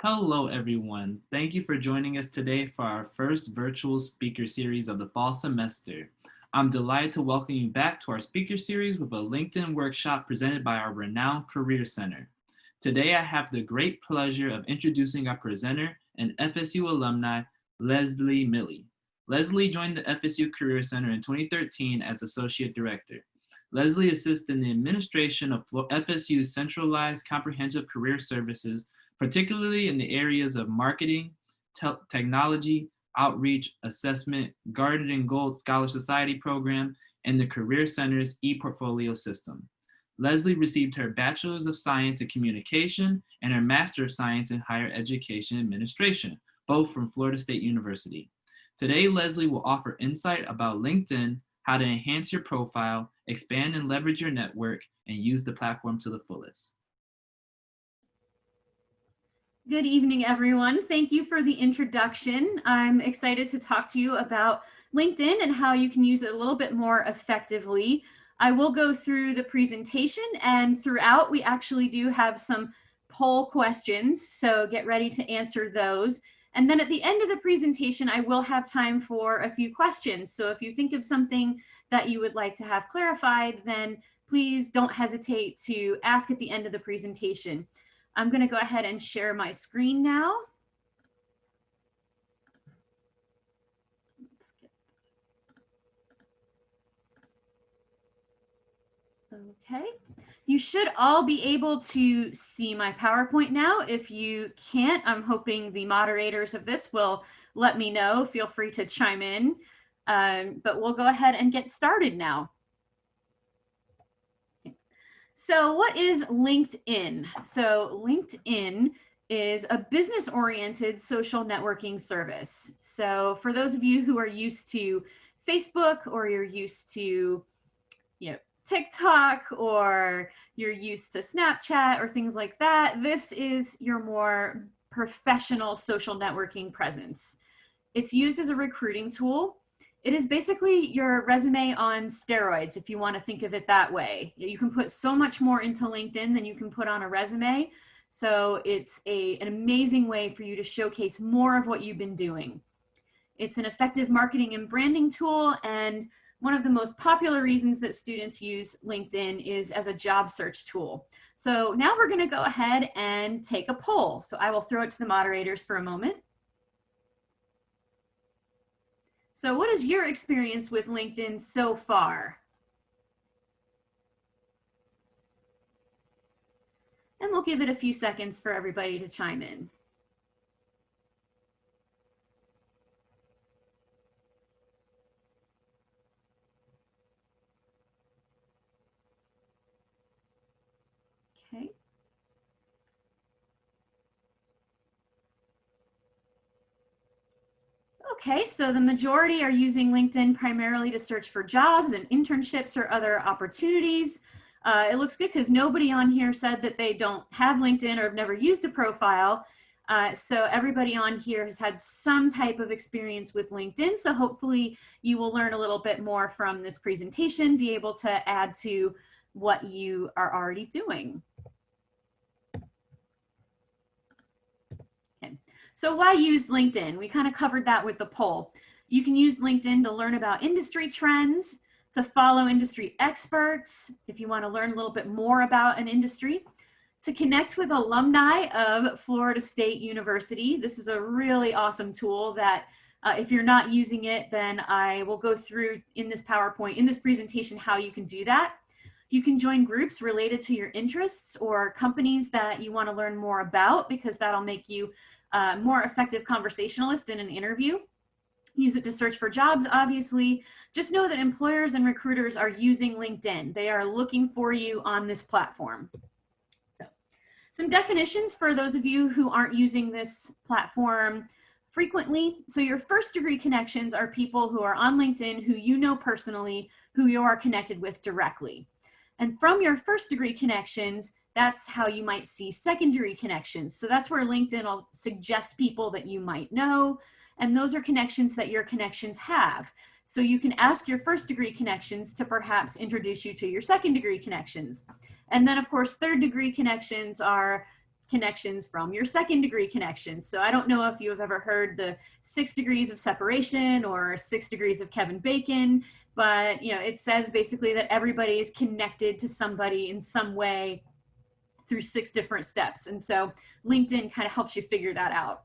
Hello, everyone. Thank you for joining us today for our first virtual speaker series of the fall semester. I'm delighted to welcome you back to our speaker series with a LinkedIn workshop presented by our renowned Career Center. Today, I have the great pleasure of introducing our presenter and FSU alumni, Leslie Milley. Leslie joined the FSU Career Center in 2013 as Associate Director. Leslie assists in the administration of FSU's centralized comprehensive career services, particularly in the areas of marketing, technology, outreach, assessment, Guarded and Gold Scholar Society program, and the Career Center's e-portfolio system. Leslie received her Bachelor's of Science in Communication and her Master of Science in Higher Education Administration, both from Florida State University. Today, Leslie will offer insight about LinkedIn, how to enhance your profile, expand and leverage your network, and use the platform to the fullest. Good evening, everyone. Thank you for the introduction. I'm excited to talk to you about LinkedIn and how you can use it a little bit more effectively. I will go through the presentation, and throughout we actually do have some poll questions, so get ready to answer those. And then at the end of the presentation, I will have time for a few questions. So if you think of something that you would like to have clarified, then please don't hesitate to ask at the end of the presentation. I'm going to go ahead and share my screen now. Okay, you should all be able to see my PowerPoint now. If you can't, I'm hoping the moderators of this will let me know. Feel free to chime in, but we'll go ahead and get started now. So what is LinkedIn? So LinkedIn is a business-oriented social networking service. So for those of you who are used to Facebook, or you're used to, TikTok, or you're used to Snapchat or things like that, this is your more professional social networking presence. It's used as a recruiting tool. It is basically your resume on steroids, if you want to think of it that way. You can put so much more into LinkedIn than you can put on a resume. So it's an amazing way for you to showcase more of what you've been doing. It's an effective marketing and branding tool, and one of the most popular reasons that students use LinkedIn is as a job search tool. So now we're going to go ahead and take a poll. So I will throw it to the moderators for a moment. So what is your experience with LinkedIn so far? And we'll give it a few seconds for everybody to chime in. Okay. Okay, so the majority are using LinkedIn primarily to search for jobs and internships or other opportunities. It looks good because nobody on here said that they don't have LinkedIn or have never used a profile. So everybody on here has had some type of experience with LinkedIn. So hopefully you will learn a little bit more from this presentation, be able to add to what you are already doing. Okay. So why use LinkedIn? We kind of covered that with the poll. You can use LinkedIn to learn about industry trends, to follow industry experts, if you want to learn a little bit more about an industry, to connect with alumni of Florida State University. This is a really awesome tool that if you're not using it, then I will go through in this PowerPoint, in this presentation, how you can do that. You can join groups related to your interests or companies that you want to learn more about, because that'll make you a more effective conversationalist in an interview. Use it to search for jobs, obviously. Just know that employers and recruiters are using LinkedIn. They are looking for you on this platform. So, some definitions for those of you who aren't using this platform frequently. So your first degree connections are people who are on LinkedIn who you know personally, who you are connected with directly. And from your first degree connections, that's how you might see secondary connections. So that's where LinkedIn will suggest people that you might know, and those are connections that your connections have. So you can ask your first degree connections to perhaps introduce you to your second degree connections. And then of course, third degree connections are connections from your second degree connections. So I don't know if you have ever heard the 6 degrees of separation or 6 degrees of Kevin Bacon, but it says basically that everybody is connected to somebody in some way through 6 different steps. And so LinkedIn kind of helps you figure that out.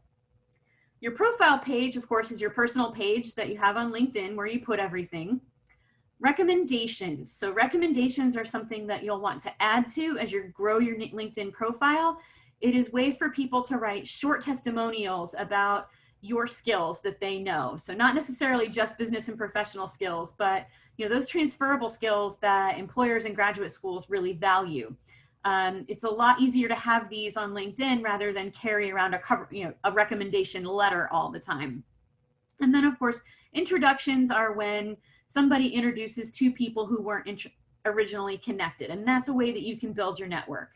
Your profile page, of course, is your personal page that you have on LinkedIn where you put everything. Recommendations. So recommendations are something that you'll want to add to as you grow your LinkedIn profile. It is ways for people to write short testimonials about your skills that they know. So not necessarily just business and professional skills, but those transferable skills that employers and graduate schools really value. It's a lot easier to have these on LinkedIn rather than carry around a recommendation letter all the time. And then, of course, introductions are when somebody introduces 2 people who weren't originally connected, and that's a way that you can build your network.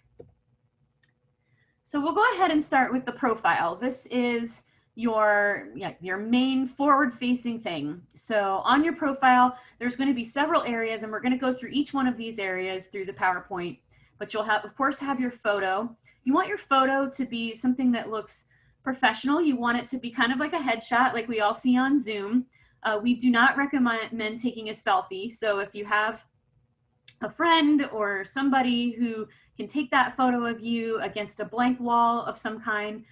So we'll go ahead and start with the profile. This is your main forward-facing thing. So on your profile, there's going to be several areas, and we're going to go through each one of these areas through the PowerPoint. But you'll of course, have your photo. You want your photo to be something that looks professional. You want it to be kind of like a headshot, like we all see on Zoom. We do not recommend taking a selfie. So if you have a friend or somebody who can take that photo of you against a blank wall of some kind,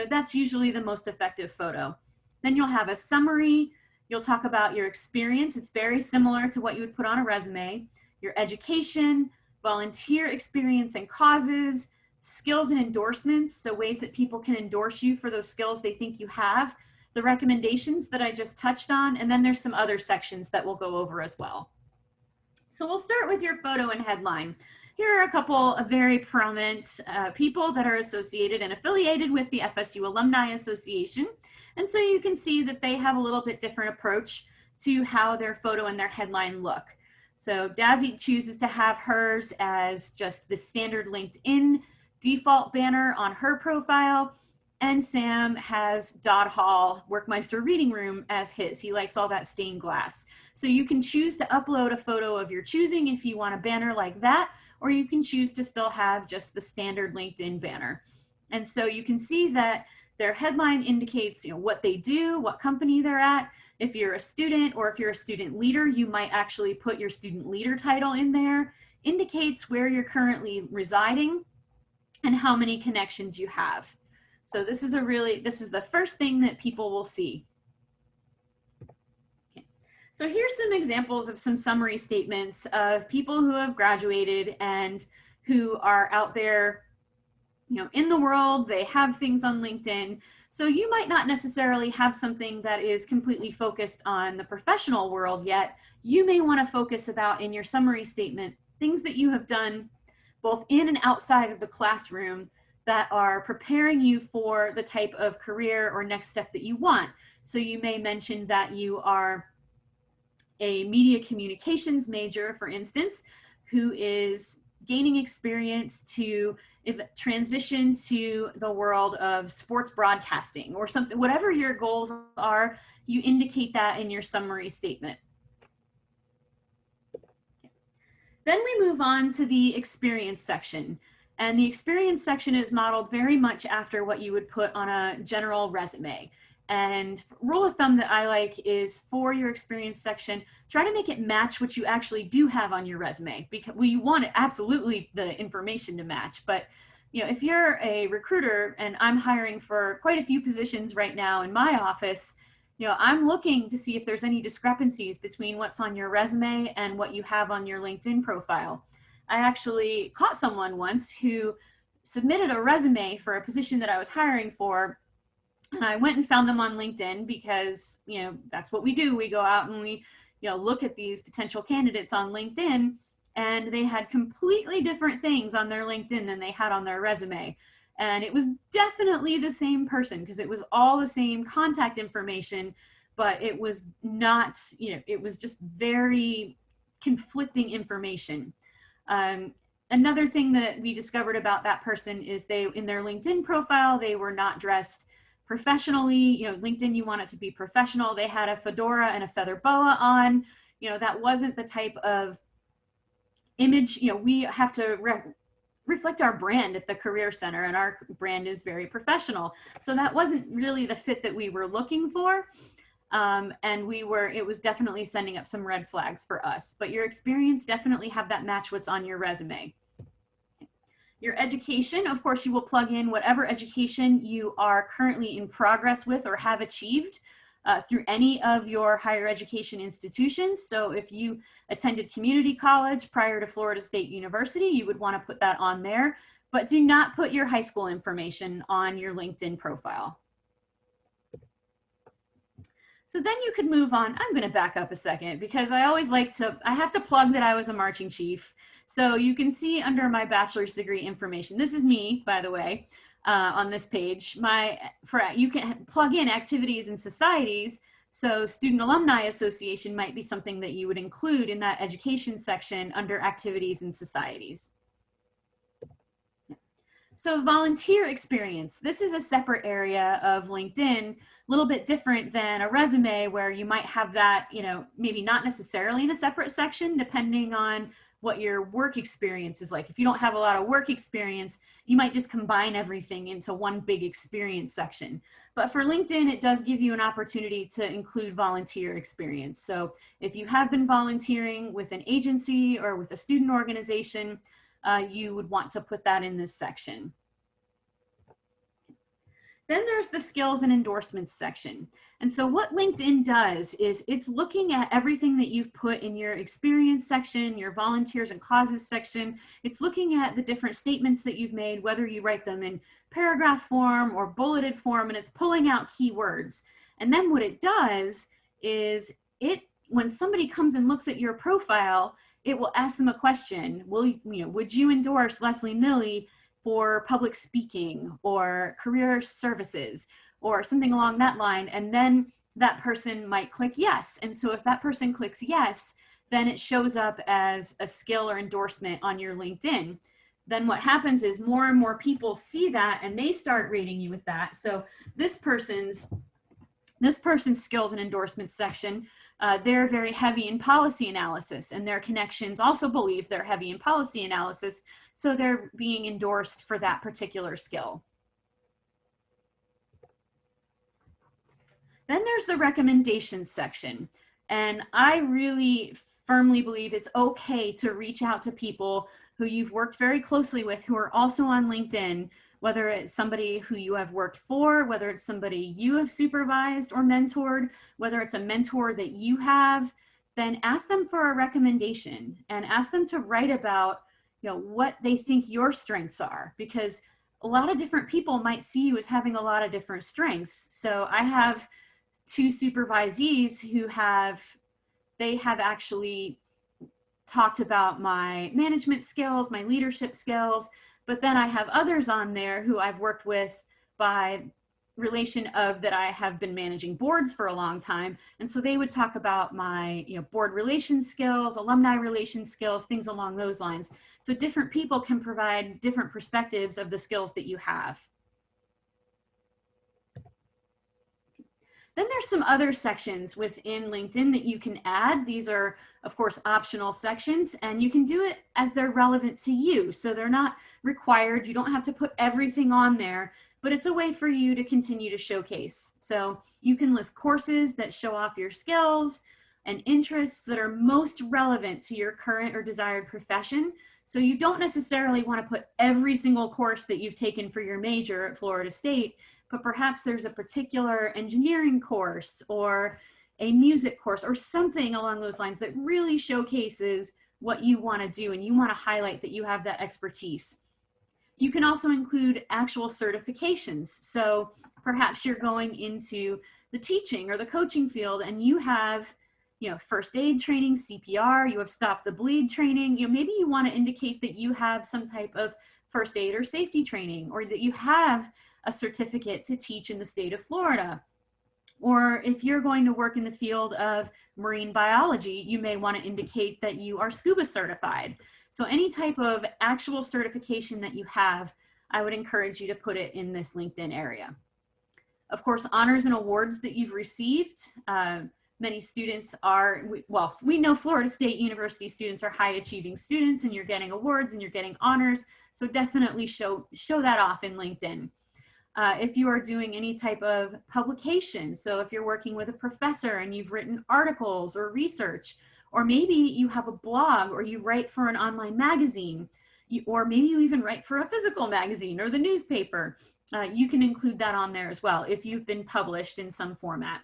that's usually the most effective photo. Then you'll have a summary. You'll talk about your experience. It's very similar to what you would put on a resume. Your education, volunteer experience and causes, skills and endorsements, so ways that people can endorse you for those skills they think you have, the recommendations that I just touched on, and then there's some other sections that we'll go over as well. So we'll start with your photo and headline. Here are a couple of very prominent people that are associated and affiliated with the FSU Alumni Association. And so you can see that they have a little bit different approach to how their photo and their headline look. So Dazzy chooses to have hers as just the standard LinkedIn default banner on her profile, and Sam has Dodd Hall Workmeister Reading Room as his. He likes all that stained glass. So you can choose to upload a photo of your choosing if you want a banner like that, or you can choose to still have just the standard LinkedIn banner. And so you can see that their headline indicates what they do, what company they're at. If you're a student or if you're a student leader, you might actually put your student leader title in there, indicates where you're currently residing and how many connections you have. So this is the first thing that people will see. Okay. So here's some examples of some summary statements of people who have graduated and who are out there, in the world. They have things on LinkedIn. So you might not necessarily have something that is completely focused on the professional world yet. You may want to focus about in your summary statement things that you have done both in and outside of the classroom that are preparing you for the type of career or next step that you want. So you may mention that you are a media communications major, for instance, who is gaining experience to transition to the world of sports broadcasting or something. Whatever your goals are, you indicate that in your summary statement. Then we move on to the experience section. And the experience section is modeled very much after what you would put on a general resume. And rule of thumb that I like is for your experience section, try to make it match what you actually do have on your resume, because we want absolutely the information to match. But if you're a recruiter and I'm hiring for quite a few positions right now in my office, I'm looking to see if there's any discrepancies between what's on your resume and what you have on your LinkedIn profile. I actually caught someone once who submitted a resume for a position that I was hiring for, and I went and found them on LinkedIn because, that's what we do. We go out and we, look at these potential candidates on LinkedIn, and they had completely different things on their LinkedIn than they had on their resume. And it was definitely the same person because it was all the same contact information, but it was not, it was just very conflicting information. Another thing that we discovered about that person is in their LinkedIn profile, they were not dressed professionally. LinkedIn, you want it to be professional. They had a fedora and a feather boa on. That wasn't the type of image. We have to reflect our brand at the Career Center, and our brand is very professional. So that wasn't really the fit that we were looking for. And it was definitely sending up some red flags for us, but your experience definitely have that match what's on your resume. Your education, of course, you will plug in whatever education you are currently in progress with or have achieved through any of your higher education institutions. So if you attended community college prior to Florida State University, you would want to put that on there, but do not put your high school information on your LinkedIn profile. So then you could move on. I'm going to back up a second because I always like to, I have to plug that I was a marching chief. So you can see under my bachelor's degree information, this is me, by the way, on this page. You can plug in activities and societies. So Student Alumni Association might be something that you would include in that education section under activities and societies. So volunteer experience, this is a separate area of LinkedIn, a little bit different than a resume where you might have that, maybe not necessarily in a separate section, depending on what your work experience is like. If you don't have a lot of work experience, you might just combine everything into one big experience section. But for LinkedIn, it does give you an opportunity to include volunteer experience. So if you have been volunteering with an agency or with a student organization, you would want to put that in this section. Then there's the skills and endorsements section. And so what LinkedIn does is it's looking at everything that you've put in your experience section, your volunteers and causes section. It's looking at the different statements that you've made, whether you write them in paragraph form or bulleted form, and it's pulling out keywords. And then what it does is when somebody comes and looks at your profile, it will ask them a question. Would you endorse Leslie Milley for public speaking or career services or something along that line? And then that person might click yes. And so if that person clicks yes, then it shows up as a skill or endorsement on your LinkedIn. Then what happens is more and more people see that and they start rating you with that. So this person's skills and endorsements section, they're very heavy in policy analysis, and their connections also believe they're heavy in policy analysis, so they're being endorsed for that particular skill. Then there's the recommendations section, and I really firmly believe it's okay to reach out to people who you've worked very closely with who are also on LinkedIn, whether it's somebody who you have worked for, whether it's somebody you have supervised or mentored, whether it's a mentor that you have, then ask them for a recommendation and ask them to write about what they think your strengths are, because a lot of different people might see you as having a lot of different strengths. So I have 2 supervisees who have actually talked about my management skills, my leadership skills, but then I have others on there who I've worked with by relation of that I have been managing boards for a long time. And so they would talk about my board relations skills, alumni relations skills, things along those lines. So different people can provide different perspectives of the skills that you have. Then there's some other sections within LinkedIn that you can add. These are, of course, optional sections, and you can do it as they're relevant to you. So they're not required. You don't have to put everything on there, but it's a way for you to continue to showcase. So you can list courses that show off your skills and interests that are most relevant to your current or desired profession. So you don't necessarily want to put every single course that you've taken for your major at Florida State, but perhaps there's a particular engineering course or a music course or something along those lines that really showcases what you want to do and you want to highlight that you have that expertise. You can also include actual certifications. So perhaps you're going into the teaching or the coaching field and you have first aid training, CPR, you have stop the bleed training. Maybe you want to indicate that you have some type of first aid or safety training, or that you have a certificate to teach in the state of Florida. Or if you're going to work in the field of marine biology, you may want to indicate that you are scuba certified. So any type of actual certification that you have, I would encourage you to put it in this LinkedIn area. Of course, honors and awards that you've received. Many students we know Florida State University students are high achieving students, and you're getting awards and you're getting honors. So definitely show that off in LinkedIn. If you are doing any type of publication, so if you're working with a professor and you've written articles or research, or maybe you have a blog or you write for an online magazine, or maybe you even write for a physical magazine or the newspaper, you can include that on there as well if you've been published in some format.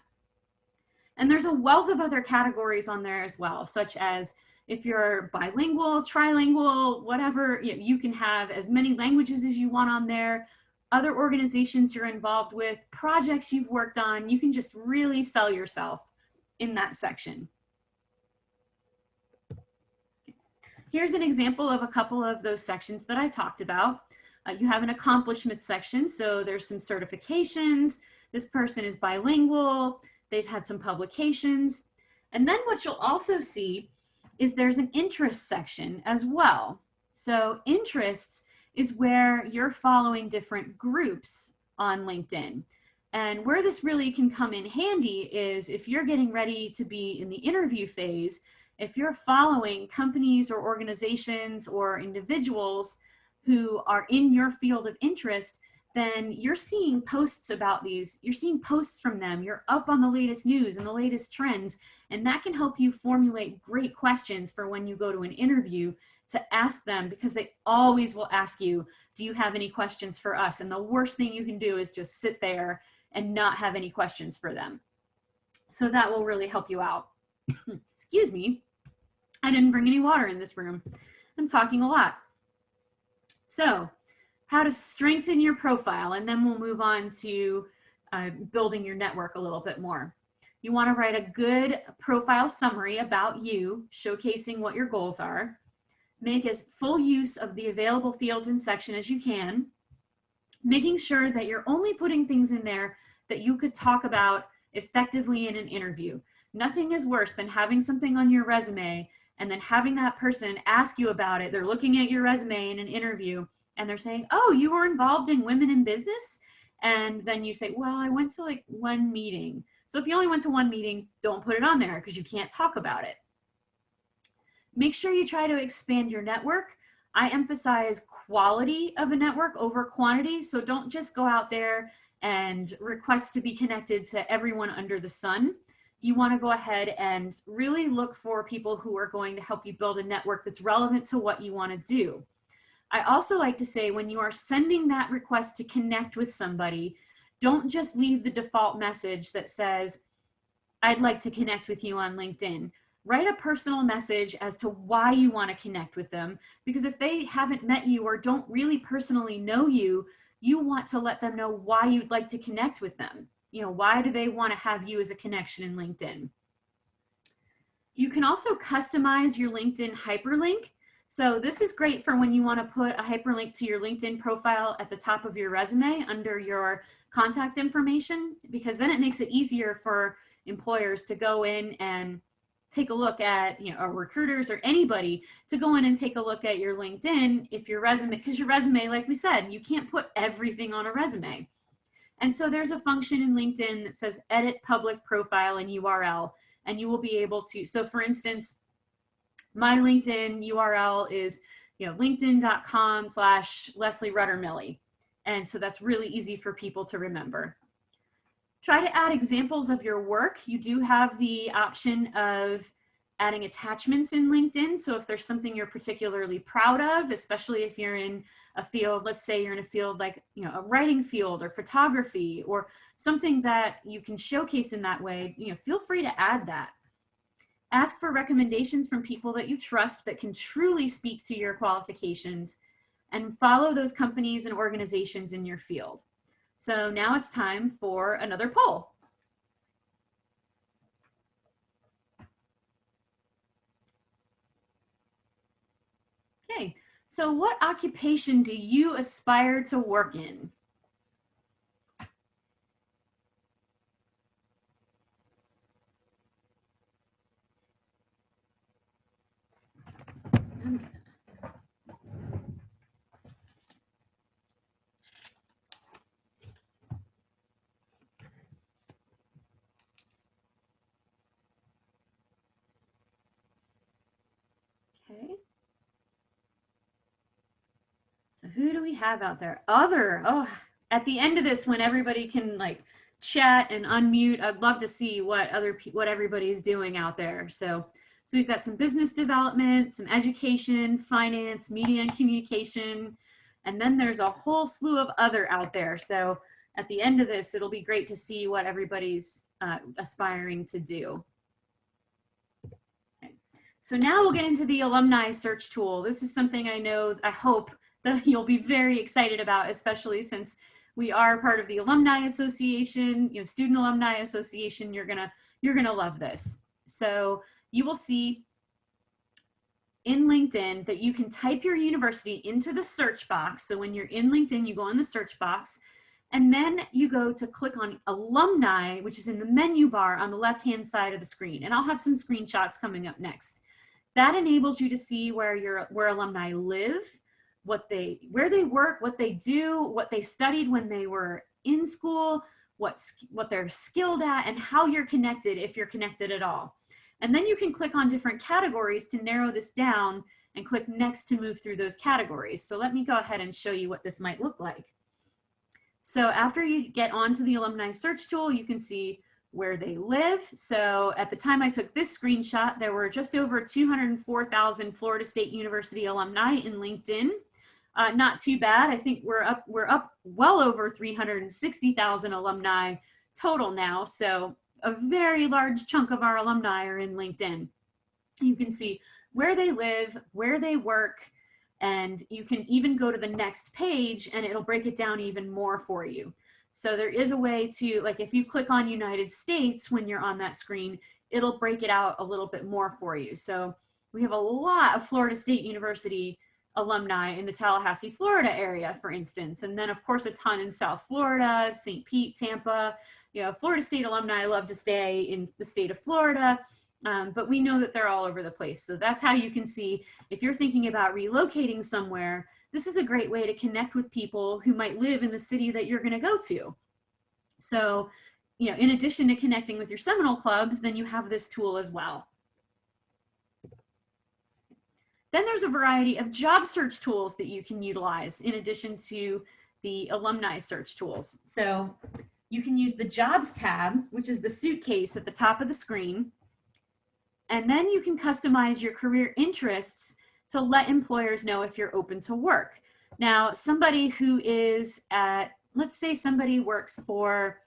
And there's a wealth of other categories on there as well, such as if you're bilingual, trilingual, whatever, you can have as many languages as you want on there, other organizations you're involved with, projects you've worked on. You can just really sell yourself in that section. Here's an example of a couple of those sections that I talked about. You have an accomplishments section, so there's some certifications. This person is bilingual. They've had some publications. And then what you'll also see is there's an interests section as well. So interests is where you're following different groups on LinkedIn. And where this really can come in handy is if you're getting ready to be in the interview phase, if you're following companies or organizations or individuals who are in your field of interest, then you're seeing posts about these, you're seeing posts from them, you're up on the latest news and the latest trends, and that can help you formulate great questions for when you go to an interview to ask them, because they always will ask you, do you have any questions for us? And the worst thing you can do is just sit there and not have any questions for them. So that will really help you out. Excuse me, I didn't bring any water in this room. I'm talking a lot. So how to strengthen your profile, and then we'll move on to building your network a little bit more. You want to write a good profile summary about you, showcasing what your goals are. Make as full use of the available fields and section as you can, making sure that you're only putting things in there that you could talk about effectively in an interview. Nothing is worse than having something on your resume and then having that person ask you about it. They're looking at your resume in an interview and they're saying, oh, you were involved in women in business? And then you say, well, I went to like one meeting. So if you only went to one meeting, don't put it on there because you can't talk about it. Make sure you try to expand your network. I emphasize quality of a network over quantity. So don't just go out there and request to be connected to everyone under the sun. You want to go ahead and really look for people who are going to help you build a network that's relevant to what you want to do. I also like to say, when you are sending that request to connect with somebody, don't just leave the default message that says, I'd like to connect with you on LinkedIn. Write a personal message as to why you want to connect with them, because if they haven't met you or don't really personally know you, you want to let them know why you'd like to connect with them. Why do they want to have you as a connection in LinkedIn? You can also customize your LinkedIn hyperlink. So this is great for when you want to put a hyperlink to your LinkedIn profile at the top of your resume under your contact information, because then it makes it easier for employers to go in and take a look at, or recruiters or anybody to go in and take a look at your LinkedIn if your resume, because your resume, like we said, you can't put everything on a resume. And so there's a function in LinkedIn that says edit public profile and URL, and you will be able to, so for instance, my LinkedIn URL is, linkedin.com/Leslie Rudder-Milley. And so that's really easy for people to remember. Try to add examples of your work. You do have the option of adding attachments in LinkedIn. So if there's something you're particularly proud of, especially if you're in a field, let's say you're in a field like, a writing field or photography or something that you can showcase in that way, feel free to add that. Ask for recommendations from people that you trust that can truly speak to your qualifications, and follow those companies and organizations in your field. So now it's time for another poll. Okay, so what occupation do you aspire to work in? Okay. So who do we have out there? Oh, at the end of this, when everybody can like chat and unmute, I'd love to see what what everybody's doing out there. So we've got some business development, some education, finance, media and communication, and then there's a whole slew of other out there. So at the end of this, it'll be great to see what everybody's aspiring to do. Okay. So now we'll get into the alumni search tool. This is something I hope that you'll be very excited about, especially since we are part of the Alumni Association, Student Alumni Association. You're gonna love this. So you will see in LinkedIn that you can type your university into the search box. So when you're in LinkedIn, you go in the search box, and then you go to click on Alumni, which is in the menu bar on the left-hand side of the screen. And I'll have some screenshots coming up next. That enables you to see where alumni live, where they work, what they do, what they studied when they were in school, what they're skilled at, and how you're connected, if you're connected at all. And then you can click on different categories to narrow this down and click next to move through those categories. So let me go ahead and show you what this might look like. So after you get onto the alumni search tool, you can see where they live. So at the time I took this screenshot, there were just over 204,000 Florida State University alumni in LinkedIn. Not too bad. I think we're up well over 360,000 alumni total now. So a very large chunk of our alumni are in LinkedIn. You can see where they live, where they work, and you can even go to the next page and it'll break it down even more for you. So there is a way to, like, if you click on United States when you're on that screen, it'll break it out a little bit more for you. So we have a lot of Florida State University alumni in the Tallahassee, Florida area, for instance. And then of course a ton in South Florida, St. Pete, Tampa. Florida State alumni love to stay in the state of Florida, but we know that they're all over the place. So that's how you can see, if you're thinking about relocating somewhere, this is a great way to connect with people who might live in the city that you're going to go to. So, in addition to connecting with your Seminole clubs, then you have this tool as well. Then there's a variety of job search tools that you can utilize in addition to the alumni search tools. So you can use the Jobs tab, which is the suitcase at the top of the screen. And then you can customize your career interests to let employers know if you're open to work. Now, somebody who is let's say somebody works for,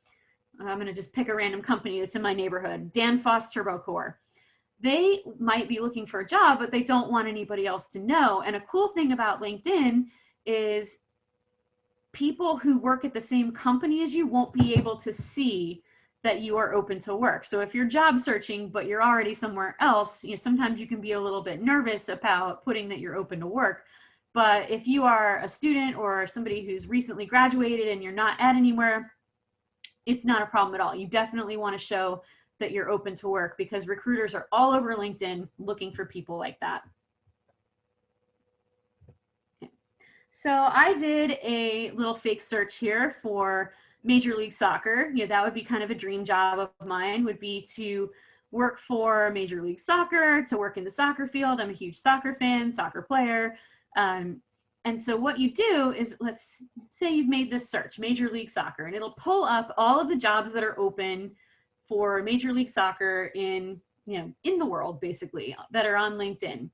I'm going to just pick a random company that's in my neighborhood, Danfoss Turbo Core. They might be looking for a job, but they don't want anybody else to know. And a cool thing about LinkedIn is people who work at the same company as you won't be able to see that you are open to work. So if you're job searching, but you're already somewhere else, sometimes you can be a little bit nervous about putting that you're open to work. But if you are a student or somebody who's recently graduated and you're not at anywhere, it's not a problem at all. You definitely want to show that you're open to work, because recruiters are all over LinkedIn looking for people like that. Okay. So I did a little fake search here for Major League Soccer. That would be kind of a dream job of mine, would be to work for Major League Soccer, to work in the soccer field. I'm a huge soccer fan, soccer player. And so what you do is, let's say you've made this search, Major League Soccer, and it'll pull up all of the jobs that are open for Major League Soccer in the world, basically, that are on LinkedIn.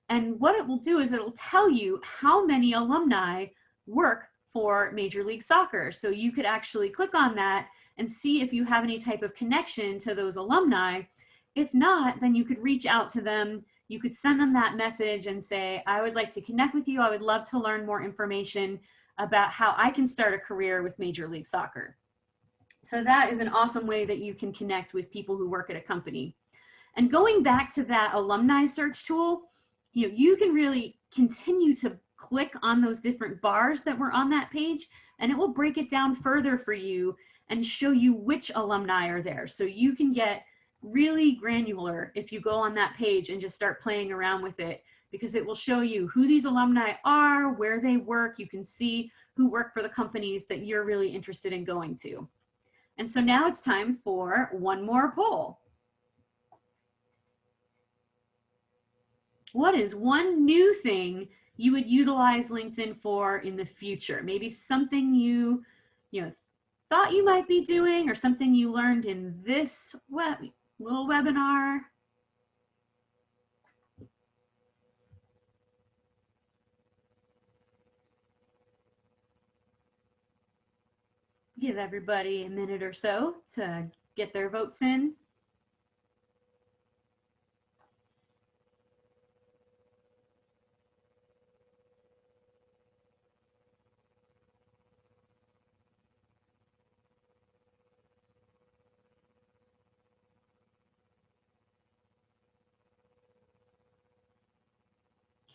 And what it will do is it'll tell you how many alumni work for Major League Soccer. So you could actually click on that and see if you have any type of connection to those alumni. If not, then you could reach out to them. You could send them that message and say, I would like to connect with you. I would love to learn more information about how I can start a career with Major League Soccer. So that is an awesome way that you can connect with people who work at a company. And going back to that alumni search tool, you can really continue to click on those different bars that were on that page, and it will break it down further for you and show you which alumni are there. So you can get really granular if you go on that page and just start playing around with it, because it will show you who these alumni are, where they work. You can see who work for the companies that you're really interested in going to. And so now it's time for one more poll. What is one new thing you would utilize LinkedIn for in the future. Maybe something you thought you might be doing, or something you learned in this little webinar. Give everybody a minute or so to get their votes in.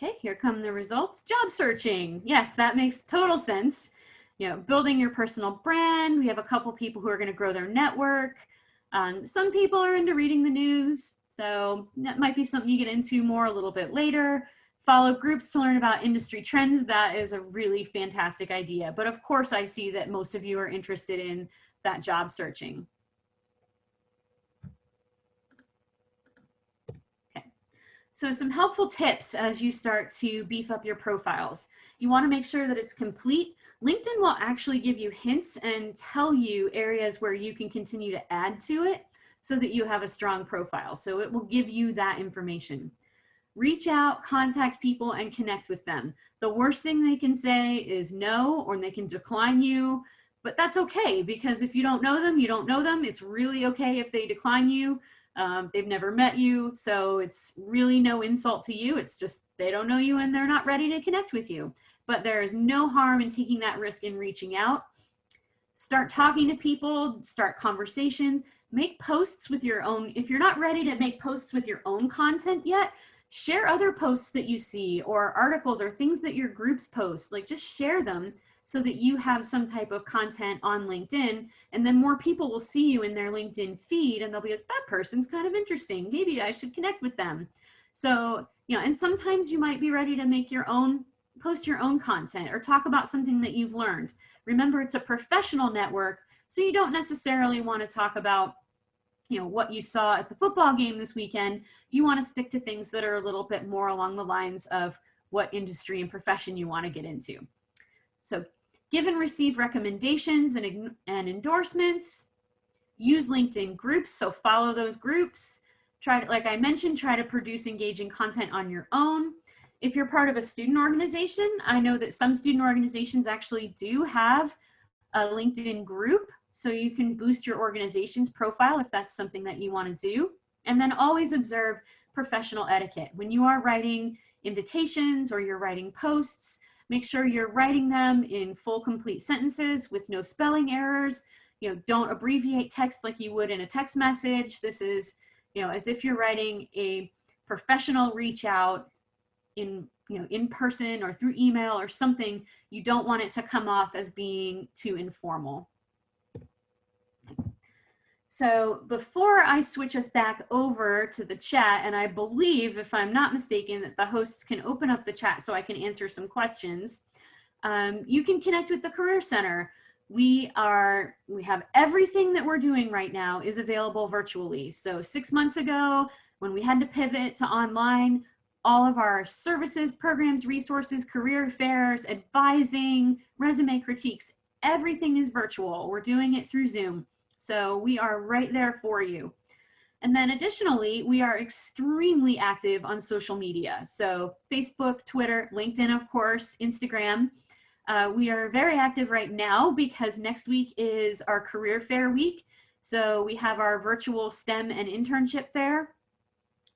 Okay, here come the results. Job searching. Yes, that makes total sense. Building your personal brand. We have a couple people who are going to grow their network. Some people are into reading the news, so that might be something you get into more a little bit later. Follow groups to learn about industry trends. That is a really fantastic idea. But of course, I see that most of you are interested in that job searching. So some helpful tips as you start to beef up your profiles. You want to make sure that it's complete. LinkedIn will actually give you hints and tell you areas where you can continue to add to it so that you have a strong profile. So it will give you that information. Reach out, contact people, and connect with them. The worst thing they can say is no, or they can decline you, but that's okay, because if you don't know them, you don't know them. It's really okay if they decline you. They've never met you, so it's really no insult to you. It's just they don't know you and they're not ready to connect with you. But there is no harm in taking that risk in reaching out. Start talking to people, start conversations, make posts with your own. If you're not ready to make posts with your own content yet, share other posts that you see, or articles, or things that your groups post. Like, just share them so that you have some type of content on LinkedIn, and then more people will see you in their LinkedIn feed, and they'll be like, that person's kind of interesting. Maybe I should connect with them. So, and sometimes you might be ready to make post your own content, or talk about something that you've learned. Remember, it's a professional network, so you don't necessarily want to talk about what you saw at the football game this weekend. You want to stick to things that are a little bit more along the lines of what industry and profession you want to get into. So give and receive recommendations and endorsements. Use LinkedIn groups, so follow those groups. Like I mentioned, try to produce engaging content on your own. If you're part of a student organization, I know that some student organizations actually do have a LinkedIn group, so you can boost your organization's profile if that's something that you want to do. And then always observe professional etiquette. When you are writing invitations or you're writing posts, make sure you're writing them in full, complete sentences with no spelling errors. Don't abbreviate text like you would in a text message. This is, as if you're writing a professional reach out in person or through email or something. You don't want it to come off as being too informal. So before I switch us back over to the chat, and I believe, if I'm not mistaken, that the hosts can open up the chat so I can answer some questions, you can connect with the Career Center. We have everything that we're doing right now is available virtually. So 6 months ago, when we had to pivot to online, all of our services, programs, resources, career fairs, advising, resume critiques, everything is virtual. We're doing it through Zoom. So we are right there for you. And then additionally, we are extremely active on social media. So Facebook, Twitter, LinkedIn, of course, Instagram. We are very active right now because next week is our career fair week. So we have our virtual STEM and internship fair.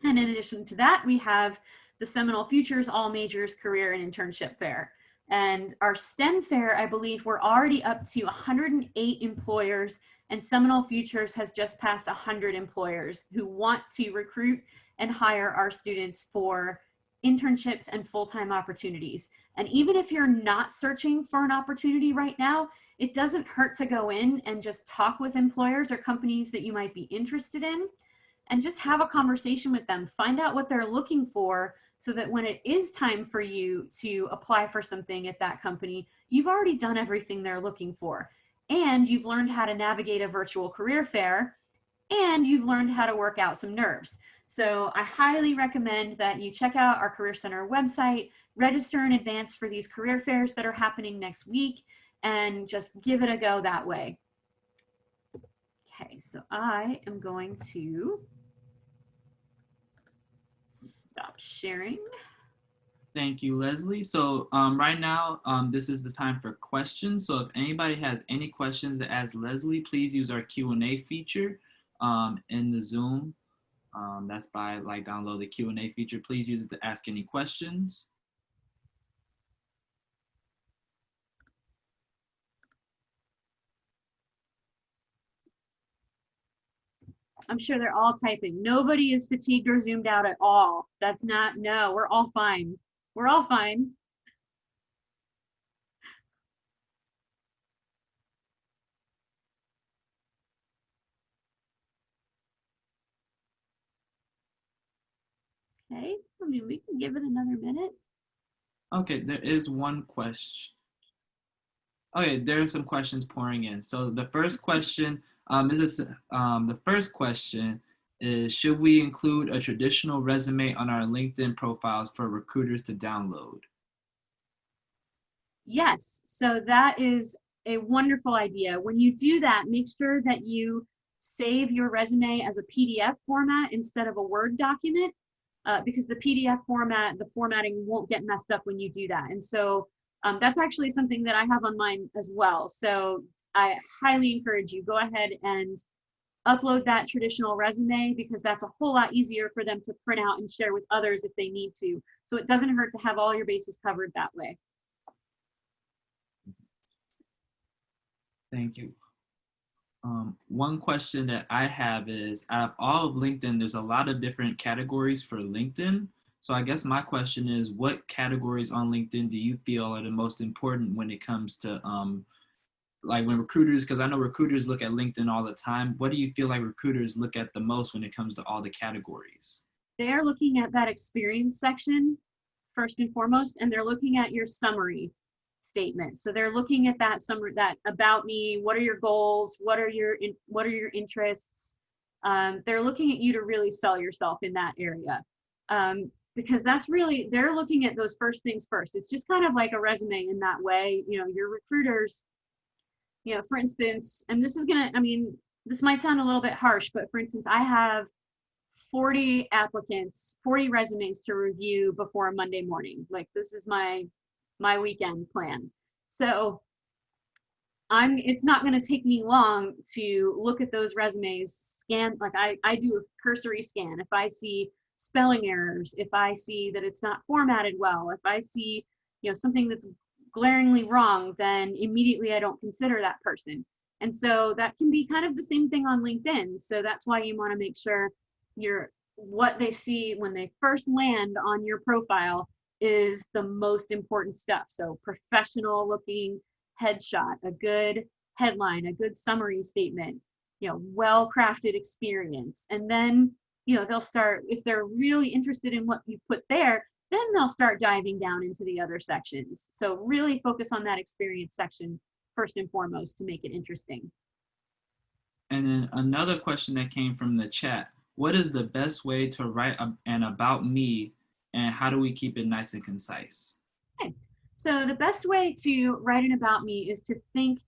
And in addition to that, we have the Seminole Futures All Majors Career and Internship Fair. And our STEM fair, I believe we're already up to 108 employers, and Seminole Futures has just passed 100 employers who want to recruit and hire our students for internships and full-time opportunities. And even if you're not searching for an opportunity right now, it doesn't hurt to go in and just talk with employers or companies that you might be interested in, and just have a conversation with them. Find out what they're looking for, so that when it is time for you to apply for something at that company, you've already done everything they're looking for. And you've learned how to navigate a virtual career fair, and you've learned how to work out some nerves. So I highly recommend that you check out our Career Center website, register in advance for these career fairs that are happening next week, and just give it a go that way. Okay, so I am going to stop sharing. Thank you, Leslie. So right now, this is the time for questions. So if anybody has any questions to ask Leslie, please use our Q&A feature in the Zoom. That's by download the Q&A feature. Please use it to ask any questions. I'm sure they're all typing. Nobody is fatigued or zoomed out at all. That's not, no, we're all fine. We're all fine. Okay, I mean, we can give it another minute. Okay, there is one question. Okay, there are some questions pouring in. So the first question the first question is, should we include a traditional resume on our LinkedIn profiles for recruiters to download? Yes, so that is a wonderful idea. When you do that, make sure that you save your resume as a PDF format instead of a Word document, because the PDF format, the formatting won't get messed up when you do that. And so that's actually something that I have on mine as well. So I highly encourage you, go ahead and upload that traditional resume, because that's a whole lot easier for them to print out and share with others if they need to. So it doesn't hurt to have all your bases covered that way. Thank you. One question that I have is, out of all of LinkedIn, there's a lot of different categories for LinkedIn. So I guess my question is, what categories on LinkedIn do you feel are the most important when it comes to when recruiters, because I know recruiters look at LinkedIn all the time. What do you feel like recruiters look at the most when it comes to all the categories? They're looking at that experience section first and foremost, and they're looking at your summary statement. So they're looking at that summary, that about me, what are your goals, what are your interests. They're looking at you to really sell yourself in that area, because that's really, they're looking at those first things first. It's just kind of like a resume in that way. You know, your recruiters, you know, for instance, and this is gonna, I mean, this might sound a little bit harsh, but for instance, I have 40 applicants, 40 resumes to review before a Monday morning. Like, this is my weekend plan. So it's not going to take me long to look at those resumes, scan, like I do a cursory scan. If I see spelling errors, if I see that it's not formatted well, if I see, you know, something that's glaringly wrong, then immediately I don't consider that person. And so that can be kind of the same thing on LinkedIn. So that's why you want to make sure what they see when they first land on your profile is the most important stuff. So professional looking headshot, a good headline, a good summary statement, you know, well-crafted experience. And then, you know, they'll start, if they're really interested in what you put there, then they'll start diving down into the other sections. So really focus on that experience section first and foremost to make it interesting. And then another question that came from the chat, what is the best way to write an about me, and how do we keep it nice and concise? Okay. So the best way to write an about me is to think,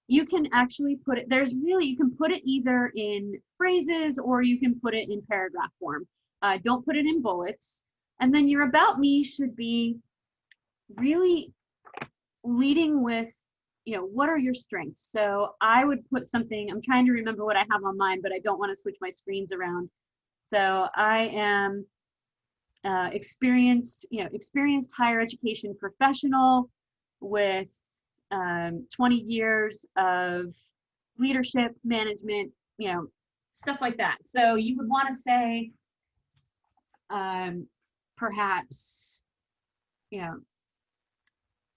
you can actually put it, you can put it either in phrases or you can put it in paragraph form. Don't put it in bullets. And then your about me should be really leading with, you know, what are your strengths? So I would put something, I'm trying to remember what I have on mine, but I don't want to switch my screens around. So I am experienced higher education professional with 20 years of leadership, management, you know, stuff like that. So you would want to say, perhaps, you know,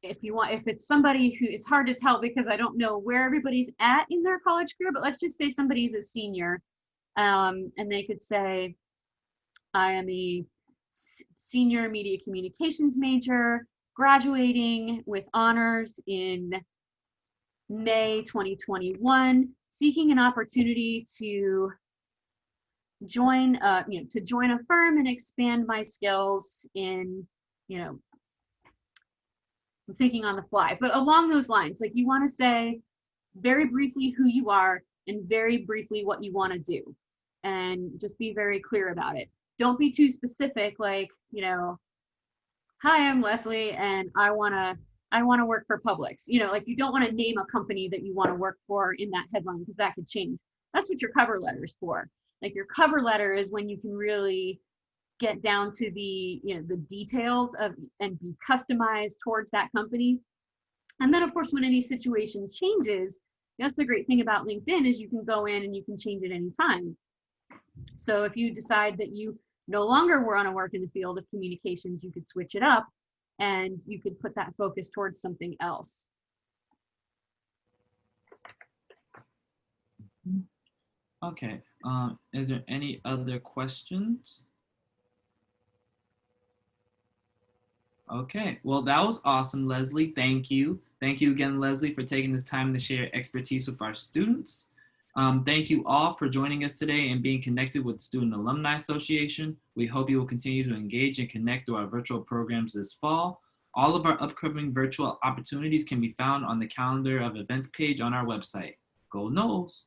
if it's somebody who, it's hard to tell because I don't know where everybody's at in their college career, but let's just say somebody's a senior, and they could say, I am a senior media communications major, graduating with honors in May 2021, seeking an opportunity to join, to join a firm and expand my skills in, I'm thinking on the fly, but along those lines, like you want to say very briefly who you are and very briefly what you want to do, and just be very clear about it. Don't be too specific, like, hi, I'm Leslie and I want to work for Publix. Like you don't want to name a company that you want to work for in that headline because that could change. That's what your cover letter is for. Like your cover letter is when you can really get down to the details of and be customized towards that company. And then of course, when any situation changes, that's the great thing about LinkedIn is you can go in and you can change it anytime. So if you decide that you no longer want to work in the field of communications, you could switch it up and you could put that focus towards something else. Okay. Is there any other questions? Okay. Well, that was awesome, Leslie. Thank you. Thank you again, Leslie, for taking this time to share expertise with our students. Thank you all for joining us today and being connected with the Student Alumni Association. We hope you will continue to engage and connect through our virtual programs this fall. All of our upcoming virtual opportunities can be found on the calendar of events page on our website. Go Noles!